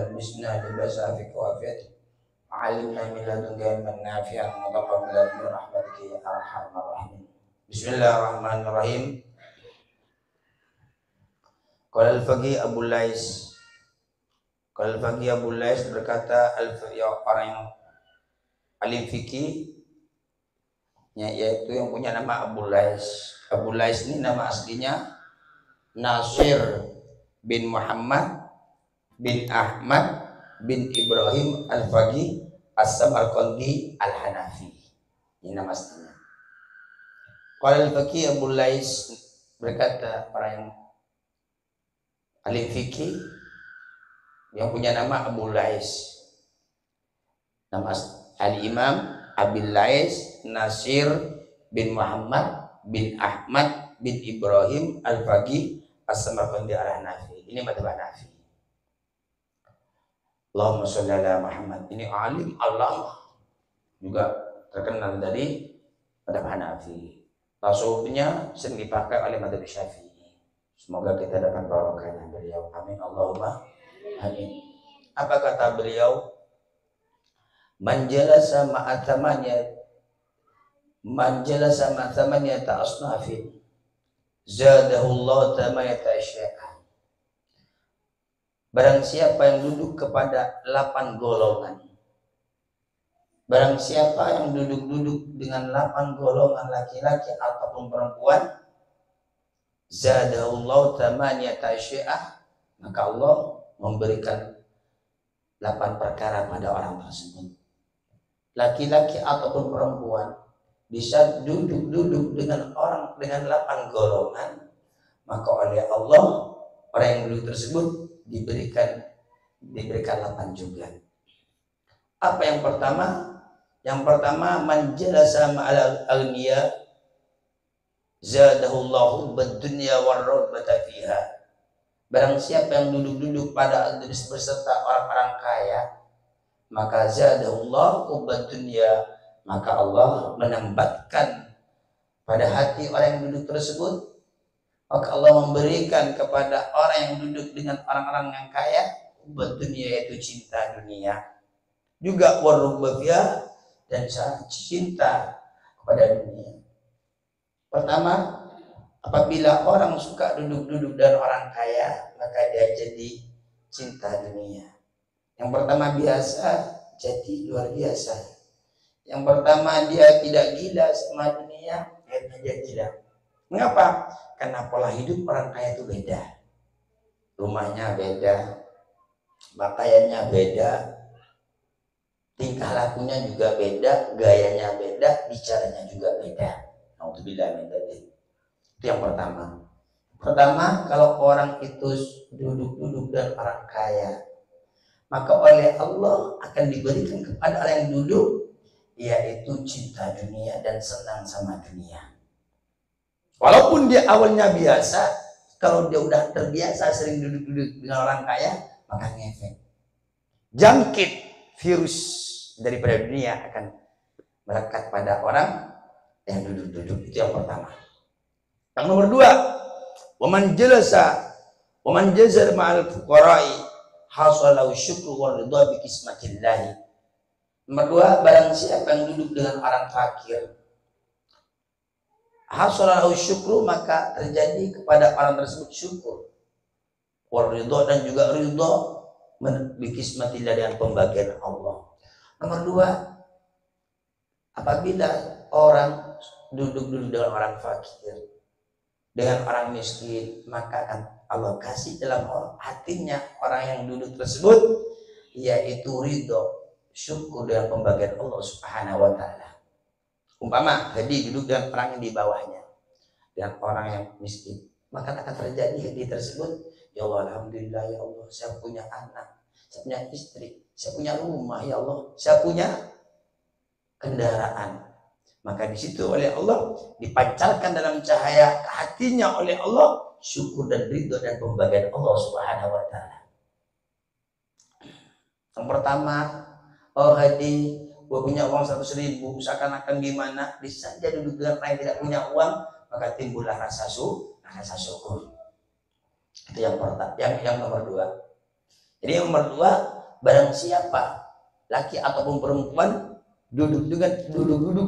albisna libasa fi kawafiyati alimna min ladunka ilman nafi'an wa taqabbal min rahmatika ya arhamar rahimin. Bismillahirrahmanirrahim. Qala al-faqih Abu Lais berkata, orang yang alim fikih yaitu yang punya nama Abu Lais. Abu Lais ini nama aslinya Nasir bin Muhammad bin Ahmad bin Ibrahim al-Faqih as-Samarqandi al-Hanafi. Ini nama aslinya. Qala al-Faqih Abu Lais berkata, orang yang alim fikih yang punya nama Abu Lais, nama al-Imam Abil Lais Nasir bin Muhammad bin Ahmad bin Ibrahim al-Faqih as-Samarqandi al-Hanafi. Ini madhab Hanafi. Allahumma sholli ala Muhammad. Ini alim Allah, juga terkenal dari madhab Hanafi. Tasawufnya sering dipakai oleh madhab Syafi'i. Semoga kita dapat barokahnya beliau. Amin Allahumma amin. Apa kata beliau? Man jalasa ma'atamanya ta'asnafin zadahullah tamaniyata asya'an. Barang siapa yang duduk kepada 8 golongan, barang siapa yang duduk dengan 8 golongan laki-laki ataupun perempuan, zadahullah tamaniyata asya'an, maka Allah memberikan 8 perkara pada orang tersebut. Laki-laki ataupun perempuan bisa duduk dengan orang dengan 8 golongan, maka oleh Allah orang yang duduk tersebut diberikan 8 juga. Apa yang pertama? Yang pertama, man jalasa ma'al aghniya zadahullahu bad-dunya war-raghbata fiha. Barang siapa yang duduk pada beserta orang-orang kaya, maka zadahullahu bad-dunya, maka Allah menambatkan pada hati orang yang duduk tersebut, maka Allah memberikan kepada orang yang duduk dengan orang-orang yang kaya bad-dunya, yaitu cinta dunia, juga war-raghbah dan cinta kepada dunia. Pertama, apabila orang suka duduk dan orang kaya, maka dia jadi cinta dunia. Yang pertama biasa jadi luar biasa. Yang pertama dia tidak gila sama dunia, dia gila. Mengapa? Karena pola hidup orang kaya itu beda. Rumahnya beda, pakaiannya beda, tingkah lakunya juga beda, gayanya beda, bicaranya juga beda. Alhamdulillah min dzalik. Itu yang pertama. Pertama, kalau orang itu duduk dan orang kaya, maka oleh Allah akan diberikan kepada orang yang duduk, yaitu cinta dunia dan senang sama dunia. Walaupun dia awalnya biasa, kalau dia udah terbiasa sering duduk dengan orang kaya, maka ngefek. Jangkit virus daripada dunia akan melekat pada orang yang duduk. Itu yang pertama. Yang nomor 2, waman jazar ma'al fuqara'i hasalahu syukru wa ridha bi kismatillahi. Nomor 2, barang siapa yang duduk dengan orang fakir, hasalahu syukru, maka terjadi kepada orang tersebut syukur, wa ridha, dan juga ridha bi kismatillah, dengan pembagian Allah. Nomor 2, apabila orang duduk dengan orang fakir, dengan orang miskin, maka akan Allah kasih dalam hatinya orang yang duduk tersebut, yaitu ridho, syukur dengan pembagian Allah Subhanahu wa ta'ala. Umpama tadi duduk dengan orang yang di bawahnya, dengan orang yang miskin, maka akan terjadi hati tersebut, ya Allah, alhamdulillah ya Allah, saya punya anak, saya punya istri, saya punya rumah, ya Allah, saya punya kendaraan. Maka di situ oleh Allah dipancarkan dalam cahaya hatinya oleh Allah syukur dan ridho dan pembagian Allah Subhanahu wa ta'ala. Yang pertama, oh hadi, gua punya uang 100.000, seakan-akan gimana, bisa saja duduk dengan orang yang tidak punya uang, maka timbullah rasa syukur. Itu yang pertama, yang nomor 2. Jadi yang nomor dua, barang siapa laki ataupun perempuan duduk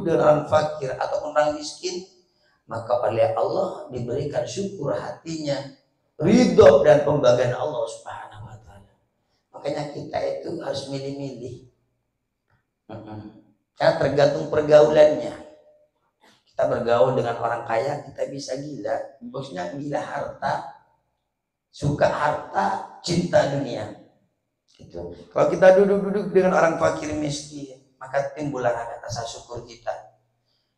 dengan orang fakir ataupun orang miskin, maka oleh Allah diberikan syukur hatinya, ridho dan pembagian Allah Subhanahu wa taala. Makanya kita itu harus milih-milih. Karena tergantung pergaulannya. Kita bergaul dengan orang kaya, kita bisa gila. Bosnya gila harta, suka harta, cinta dunia. Gitu. Kalau kita duduk-duduk dengan orang fakir miskin, maka timbullah rasa syukur kita.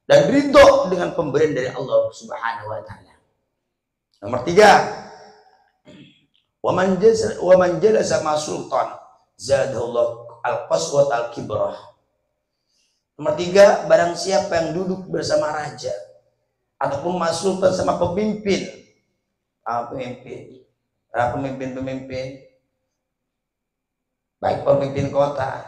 Dan ridho dengan pemberian dari Allah Subhanahu wa taala. Nomor tiga, wa man jalasa ma sultan zadallahu al-qaswat al-kibrah. Nomor tiga, barang siapa yang duduk bersama raja ataupun masuk bersama pemimpin, pemimpin, baik pemimpin kota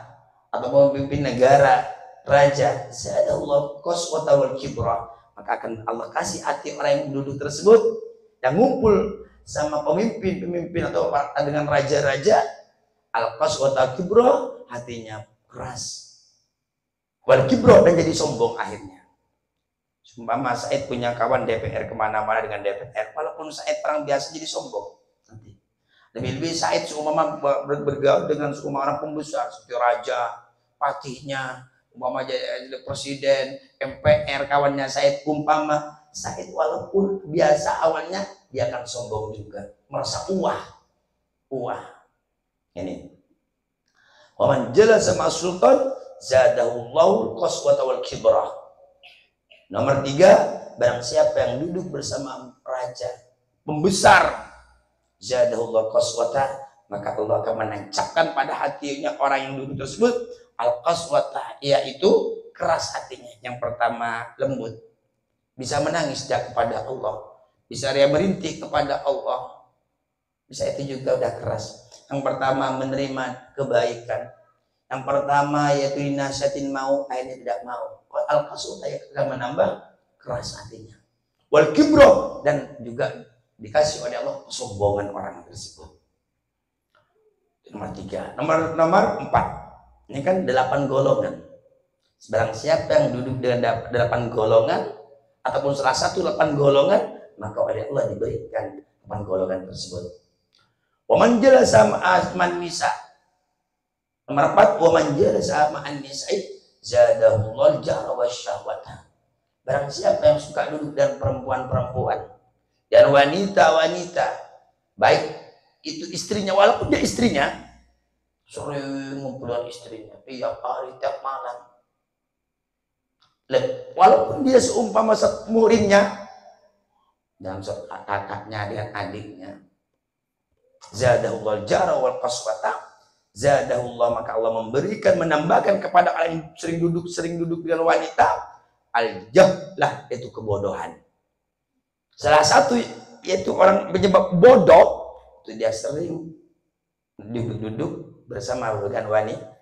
atau pemimpin negara, raja, zadallahu qaswat al-kibrah, maka akan Allah kasih hati orang yang duduk tersebut, yang ngumpul sama pemimpin atau dengan raja-raja, al-qaswat al-kibrah, hatinya keras. Wal kibro, dan jadi sombong akhirnya. Sumpama Said punya kawan DPR kemana-mana dengan DPR, walaupun Said orang biasa jadi sombong. Nanti lebih-lebih Said seumpama bergaul dengan seumpama orang pembesar seperti raja, patihnya, umpama jadi presiden, MPR, kawannya Said, umpama Said walaupun biasa awalnya dia akan sombong juga, merasa uah. Ini. Wa man jalasa ma sultan zadahullahu qaswata wal kibrah. Nomor tiga, barang siapa yang duduk bersama raja, pembesar, zadahullahu qaswata, maka Allah akan menancapkan pada hatinya orang yang duduk tersebut al-qaswata, yaitu keras hatinya. Yang pertama lembut, bisa menangis kepada Allah, bisa dia merintih kepada Allah, bisa itu juga udah keras. Yang pertama menerima kebaikan, yang pertama yaitu dinasihatin mau, akhirnya tidak mau. Al-qaswah akan menambah keras hatinya. Wal kibro, dan juga dikasih oleh Allah kesombongan orang tersebut. Nomor tiga. Nomor empat. Ini kan 8 golongan. Barang siapa yang duduk dengan 8 golongan ataupun salah satu 8 golongan, maka oleh Allah diberikan 8 golongan tersebut. Wa man jalasa ma'an nisa. Nomor 4, wa man jalasa ma'an nisa'i zadahullahu al-jahra wasyahwata. Barang siapa yang suka duduk dengan perempuan-perempuan dan wanita-wanita, baik itu istrinya, walaupun dia istrinya sering ngumpul dengan istrinya tiap hari, tiap malam, walaupun dia seumpama muridnya dan kakaknya dengan adiknya, zadahullahu al-jahra wal qaswata, zadahullah, maka Allah memberikan, menambahkan kepada orang yang sering duduk dengan wanita, al-jahlah, itu kebodohan. Salah satu yaitu orang penyebab bodoh itu dia sering duduk bersama dengan wanita.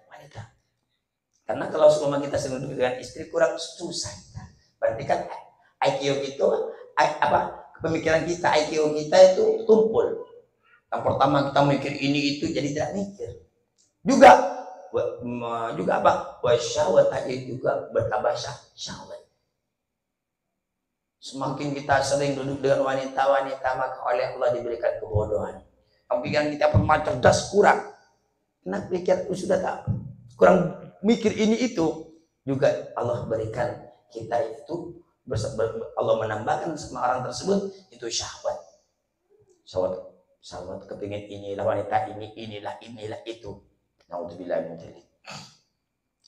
Karena kalau semua kita sering duduk dengan istri kurang susah, berarti kan IQ itu pemikiran kita, IQ kita itu tumpul. Yang pertama kita mikir ini itu, jadi tidak mikir. Juga apa? Wasyahwat, juga bertambah syahwat. Semakin kita sering duduk dengan wanita-wanita, maka oleh Allah diberikan kebodohan. Pikiran kita pernah cerdas kurang. Nah, pikir sudah tak kurang mikir ini itu, juga Allah berikan kita itu, Allah menambahkan sama orang tersebut itu syahwat. Syahwat kepingin inilah wanita ini, inilah itu. Naudzubillah min dzalik.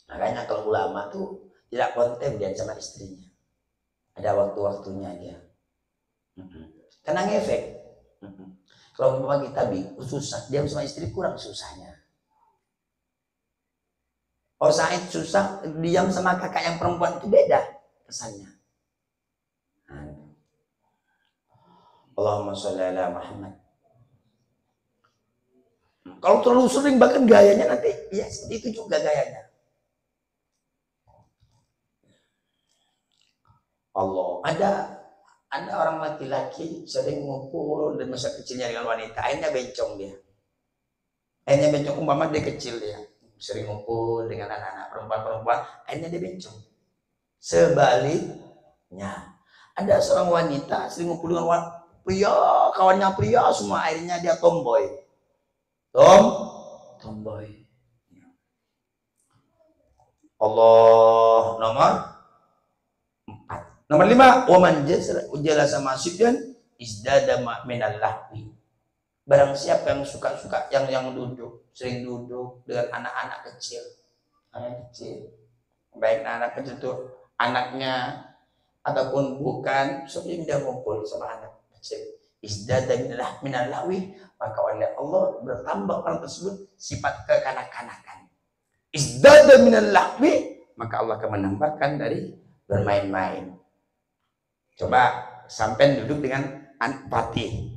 Makanya kalau ulama tuh tidak konten dia sama istrinya. Ada waktu-waktunya dia. Karena ngefek. Kalau umpama kita susah, diam sama istri kurang susahnya. Oh, Said susah diam sama kakak yang perempuan itu beda kesannya. Allahumma sholli ala Muhammad. Kalau terlalu sering bahkan gayanya nanti ya seperti itu juga gayanya. Allah, ada orang laki-laki sering ngumpul dan masa kecilnya dengan wanita, akhirnya bencong dia. Akhirnya bencong, umpama dia kecil ya, sering ngumpul dengan anak-anak perempuan-perempuan, akhirnya dia bencong. Sebaliknya, ada seorang wanita sering ngumpul dengan pria, kawannya pria semua, akhirnya dia tomboy. Tomboy. Allah nomor 4. Nomor 5, waman jalasa masjidun izdada minal lahwi. Barang siapa yang suka-suka yang duduk, sering duduk dengan anak-anak kecil. Anak kecil. Baik anak kecil itu anaknya ataupun bukan, sering dia ngumpul sama anak kecil. Izdada minal lahwi, maka oleh Allah bertambah orang tersebut sifat kekanak-kanakan. Izdada minal lahwi, maka Allah akan menambahkan dari bermain-main. Coba sampai duduk dengan Fatih,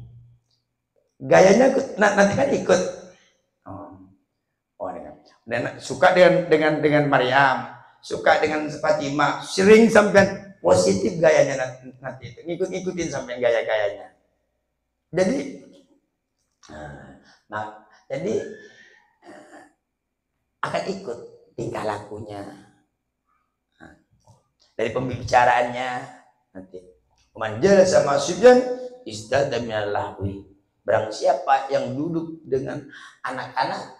gayanya nanti kan ikut. Dan suka dengan Maryam, suka dengan Fatimah, sering sampai positif gayanya nanti itu, ngikutin sampai gaya-gayanya. Jadi akan ikut tingkah lakunya, dari pembicaraannya nanti. Manjal sama masjidnya izdada minal lahwi. Barang siapa yang duduk dengan anak-anak,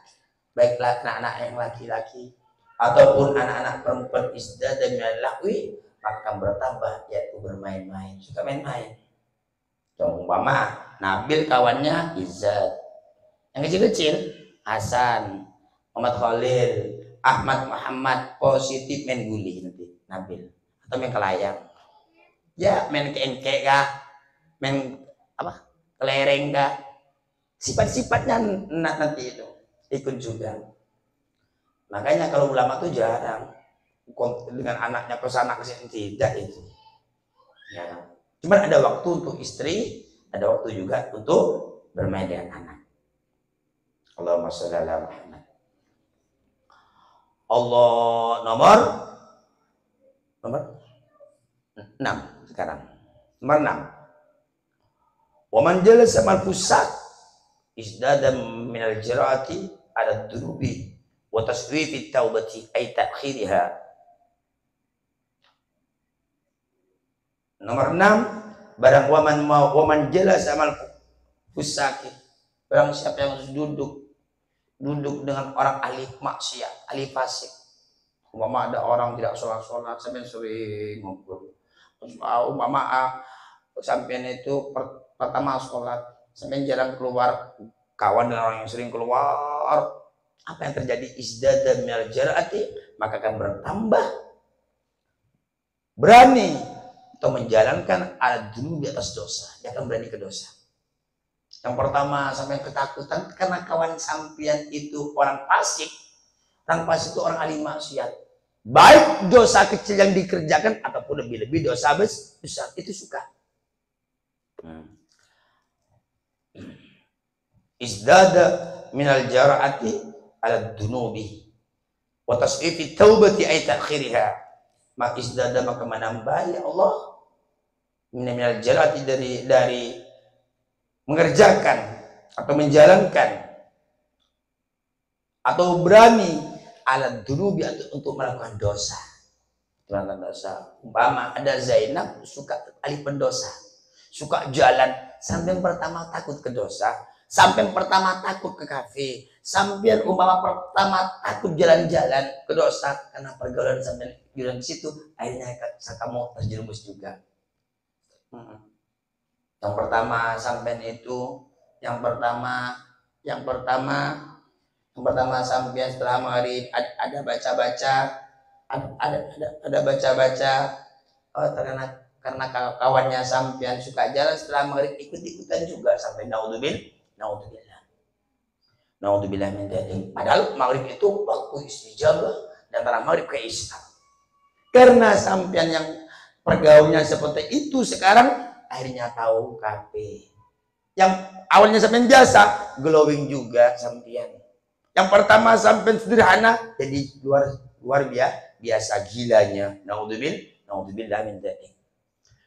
baiklah anak-anak yang laki-laki ataupun anak-anak perempuan, izdada minal lahwi, maka bertambah yaitu bermain-main, suka main-main. Umpama Nabil kawannya Izzat, yang kecil-kecil Hasan, Muhammad Khalil, Ahmad Muhammad, positif main guli nanti Nabil, atau main kelayang. Ya main keengke kah, main apa, kelereng kah, sifat-sifatnya nanti itu ikut juga. Makanya kalau ulama tuh jarang dengan anaknya kesana kesini, tidak itu. Ya. Cuma ada waktu untuk istri, ada waktu juga untuk bermain dengan anak. Allahumma sholli ala Muhammad. Allah nomor 6 sekarang. Nomor 6. Wa man jalasa mal fusak izdada minal jiraati ala dunubi wa taswifi taubati ay ta'khiriha. Nomor 6, barang waman jalasa mal fusak, barang siapa yang duduk dengan orang ahli maksiat, ahli fasik. Umpama ada orang tidak sholat sampai sering ngumpul. Umpama sampean itu pertama sholat, sampean jarang keluar, kawan dengan orang yang sering keluar, apa yang terjadi? Izdada minal jaraati, maka akan bertambah berani atau menjalankan ad-dunubi di atas dosa. Dia akan berani ke dosa. Yang pertama sampai ketakutan karena kawan sampean itu orang fasik. Orang fasik itu orang ahli maksiat. Baik dosa kecil yang dikerjakan ataupun lebih-lebih dosa besar, itu suka. Izdada minal jara'ati ala dunubi wa tas'ifi taubati ay ta'khiriha. Maka izdada, maka menambah ya Allah minal jara'ati dari mengerjakan atau menjalankan atau berani ala dunubi untuk melakukan dosa. Umpama ada Zainab suka ahli pendosa, suka jalan, sampai pertama takut ke dosa, sampai pertama takut ke kafe, sampai umpama pertama takut jalan-jalan ke dosa karena pergaulan sampai jalan di situ, akhirnya kamu terjerumus juga. Yang pertama sampai itu, yang pertama sampai setelah maghrib ada baca-baca, ada baca-baca, karena kawannya sampean suka jalan setelah maghrib ikut-ikutan juga sampai naudzubillah min dzalik. Padahal maghrib itu waktu istijabah dan antara maghrib ke isya. Karena sampean yang pergaulnya seperti itu sekarang akhirnya tahu KP. Yang awalnya sampean biasa, glowing juga sampean. Yang pertama sampai sederhana jadi luar biasa gilanya. Naudzubillah min dzalik.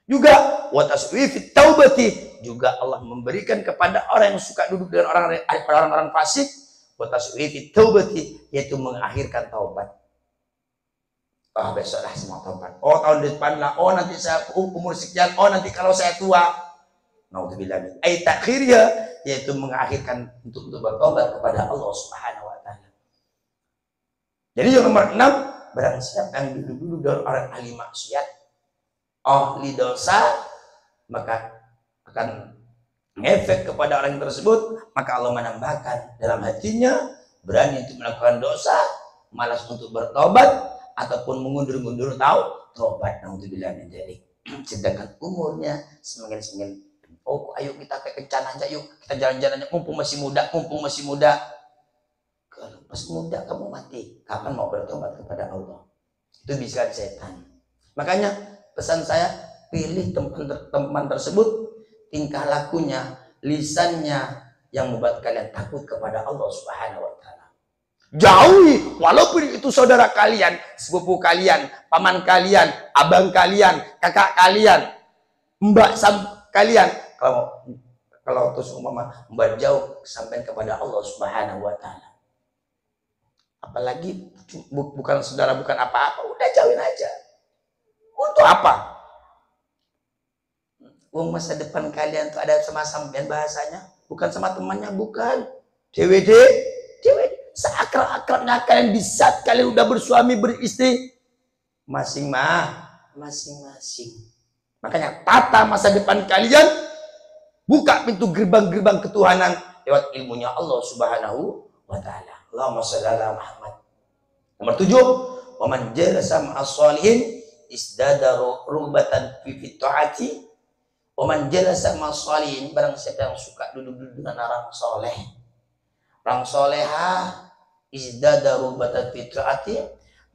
Juga wa taswifit taubati, juga Allah memberikan kepada orang yang suka duduk dengan orang-orang fasik, wa taswifi taubati, yaitu mengakhirkan taubat. Oh besoklah semua taubat. Oh tahun depan lah. Oh nanti saya umur sekian. Oh nanti kalau saya tua. Naudzubillah. Ai takhirnya, yaitu mengakhirkan untuk bertobat kepada Allah Subhanahu wa taala. Jadi yang nomor 6, barang siapa yang dulu-dulu dari orang ahli maksiat, ahli dosa, maka akan ngefek kepada orang tersebut, maka Allah menambahkan dalam hatinya berani untuk melakukan dosa, malas untuk bertobat, ataupun mengundur-undur taubat. Naudzubillah min dzalik. Sedangkan umurnya semakin oh ayo kita ke kencan aja, yuk kita jalan-jalan aja, mumpung masih muda. Kalau pas muda kamu mati, kapan mau bertobat kepada Allah? Itu bisa setan. Makanya pesan saya, pilih teman tersebut, tingkah lakunya, lisannya yang membuat kalian takut kepada Allah Subhanahu wa taala. Jauhi, walaupun itu saudara kalian, sepupu kalian, paman kalian, abang kalian, kakak kalian, mbak kalian. Kalau terus umpama mbak jauh sampai kepada Allah Subhanahu wa taala. Apalagi bukan saudara, bukan apa-apa, udah jauhin aja. Untuk apa? Masa depan kalian tuh ada sama sampean, bahasanya bukan sama temannya, bukan DWD seakrab-akrabnya kalian, di saat kalian udah bersuami beristri masing-masing. Makanya tata masa depan kalian, buka pintu gerbang-gerbang ketuhanan lewat ilmunya Allah Subhanahu wa taala. Allahumma shalli ala Muhammad. Nomor 7, wa man jalasa ma'as shalihin isdada rubatan fi taati. Waman jalasa ma'as-shalihin, barang siapa yang suka duduk-duduk dengan orang soleh, orang soleha, izdada rubatan fi taati,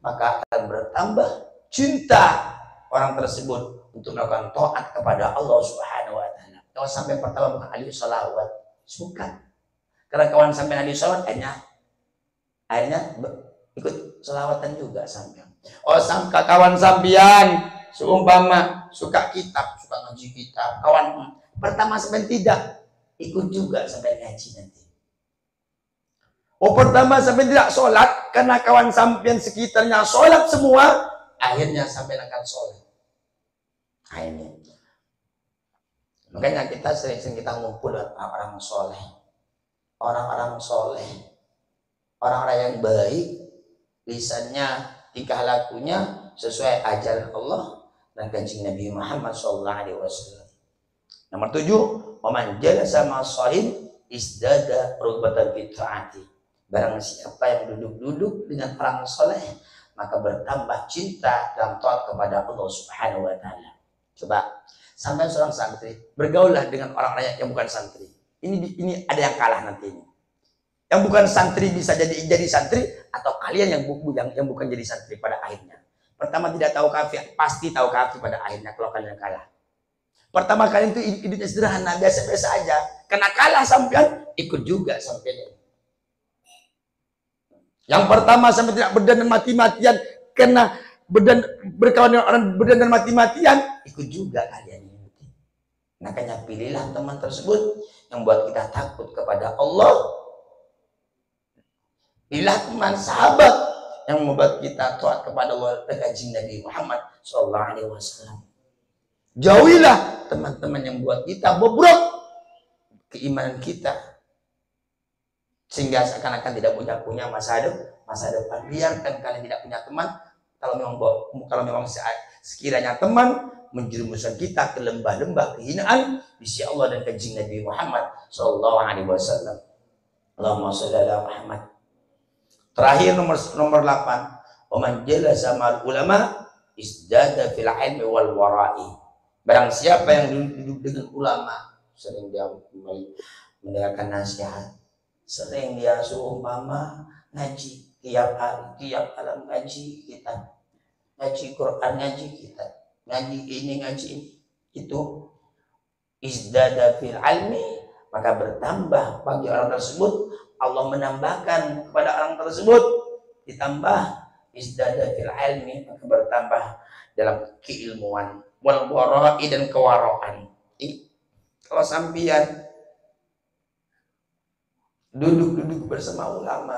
maka akan bertambah cinta orang tersebut untuk melakukan taat kepada Allah Subhanahu wa taala. Kalau sampai pertama bukan ahli salawat, suka. Karena kawan sampai ahli salawat, akhirnya ikut salawatan juga sampai. Oh, sampai kawan sampean seumpama suka kitab, suka ngaji kitab, kawan pertama sampai tidak ikut juga sampai ngaji nanti. Oh, pertama sampai tidak sholat karena kawan sampean sekitarnya sholat semua, akhirnya sampai akan sholat. Akhirnya, makanya kita sering kita ngumpul orang soleh, orang-orang soleh, orang-orang yang baik, lisannya, tingkah lakunya sesuai ajaran Allah dan kanjeng Nabi Muhammad SAW. Nomor 7, waman jalasa ma'as-shalihin isdada rubatan fi taati. Barang siapa yang duduk-duduk dengan orang soleh, maka bertambah cinta dalam taat kepada Allah Subhanahu wa taala. Coba sampai seorang santri, bergaullah dengan orang-orang yang bukan santri. Ini ada yang kalah nanti ini. Yang bukan santri bisa jadi santri, atau kalian yang bukan jadi santri pada akhirnya. Pertama tidak tahu kafir, pasti tahu kafir pada akhirnya kalau kalian kalah. Pertama kalian itu hidupnya sederhana, biasa-biasa aja. Karena kalah sampean, ikut juga sampean. Yang pertama sampai tidak berdandan mati-matian, kena berkawan dengan orang berdandan mati-matian, ikut juga kalian ini. Makanya pilihlah teman tersebut yang buat kita takut kepada Allah. Pilihlah teman sahabat yang membuat kita taat kepada Allah dan kanjeng Nabi Muhammad SAW. Jauhilah teman-teman yang buat kita bobrok keimanan kita, sehingga seakan-akan tidak punya masa depan. Biarkan kalian tidak punya teman. Kalau memang sekiranya teman menjerumuskan kita ke lembah-lembah kehinaan di sisi Allah dan kanjeng Nabi Muhammad SAW. Allahumma shalli ala Muhammad. Terakhir nomor 8, waman jalasa ma'al ulama isdada fil ilmi wal wara'i. Barang siapa yang duduk dengan ulama, sering dia mendengarkan nasihat, sering dia seumpama ngaji tiap malam, ngaji kita, ngaji Quran, ngaji kita, ngaji ini itu, isdada fil ilmi, maka bertambah bagi orang tersebut. Allah menambahkan kepada orang tersebut, ditambah isdada fil ilmi, maka bertambah dalam keilmuan, wal wara'i, dan kewaraan. Kalau sampian duduk bersama ulama,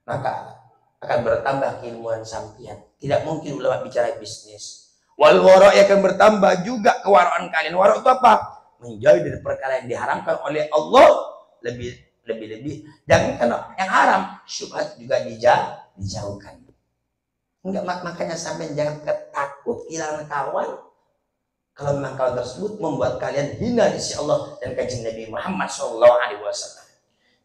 maka akan bertambah keilmuan sampian. Tidak mungkin ulama bicara bisnis. Wal wara' akan bertambah juga kewaraan kalian. Wara' itu apa? Menjauh dari perkara yang diharamkan oleh Allah, lebih. Jangan kan yang haram, syubhat juga dijauhkan. Enggak, makanya sampai jangan ketakut kehilangan kawan. Kalau memang kawan tersebut membuat kalian hina di sisi Allah dan kajian Nabi Muhammad SAW.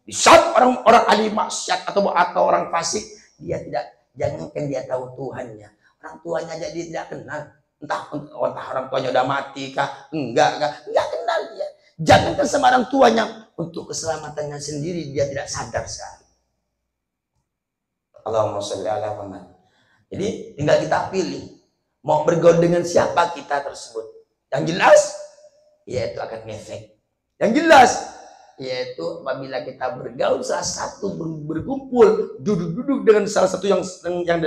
Di saat orang ahli maksiat atau orang fasik, dia tidak, jangankan dia tahu Tuhannya, orang tuanya aja dia tidak kenal. Entah orang tuanya udah mati kah, enggak kenal dia. Jangankan sama orang tuanya, untuk keselamatannya sendiri dia tidak sadar sekali. Allahumma sholli ala Muhammad. Jadi tinggal kita pilih mau bergaul dengan siapa kita tersebut. Yang jelas, yaitu akan ngefek. Yang jelas, yaitu apabila kita bergaul salah satu, berkumpul, duduk dengan salah satu yang 8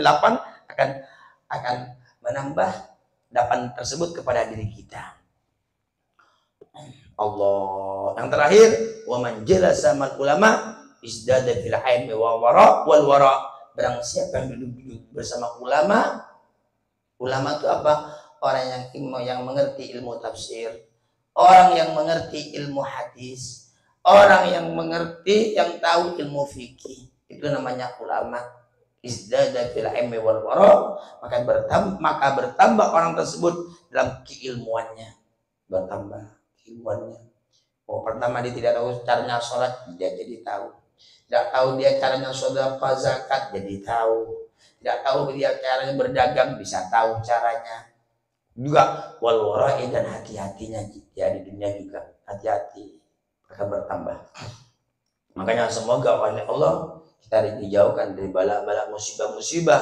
akan menambah 8 tersebut kepada diri kita. Allah. Yang terakhir, wa man jalasa mal ulama izdada fil ilmi wa wara wal wara. Barang siapa yang duduk bersama ulama itu apa? Orang yang mengerti ilmu tafsir, orang yang mengerti ilmu hadis, orang yang mengerti, yang tahu ilmu fikih, itu namanya ulama. Izdada fil ilmi wal wara, maka bertambah orang tersebut dalam keilmuannya, bertambah keilmuannya. Pertama dia tidak tahu caranya sholat, dia jadi tahu. Tidak tahu dia caranya sedekah zakat, jadi tahu. Tidak tahu dia caranya berdagang, bisa tahu caranya. Juga wal wara'i, dan hati-hatinya ya, di dunia juga hati-hati akan bertambah. Makanya semoga oleh Allah kita dijauhkan dari bala-bala musibah-musibah,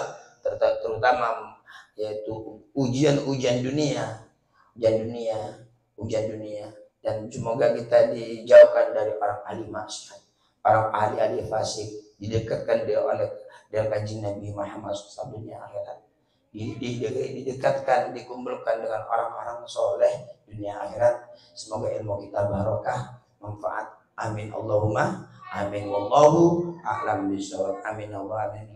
terutama yaitu ujian dunia, dan semoga kita dijauhkan dari orang ahli maksiat, orang ahli fasik, didekatkan oleh kajian Nabi Muhammad SAW dunia akhirat. Didekatkan, dikumpulkan dengan orang-orang soleh dunia akhirat. Semoga ilmu kita barokah, manfaat. Amin Allahumma amin. Wallahu a'lam bishawab. Amin Allah amin.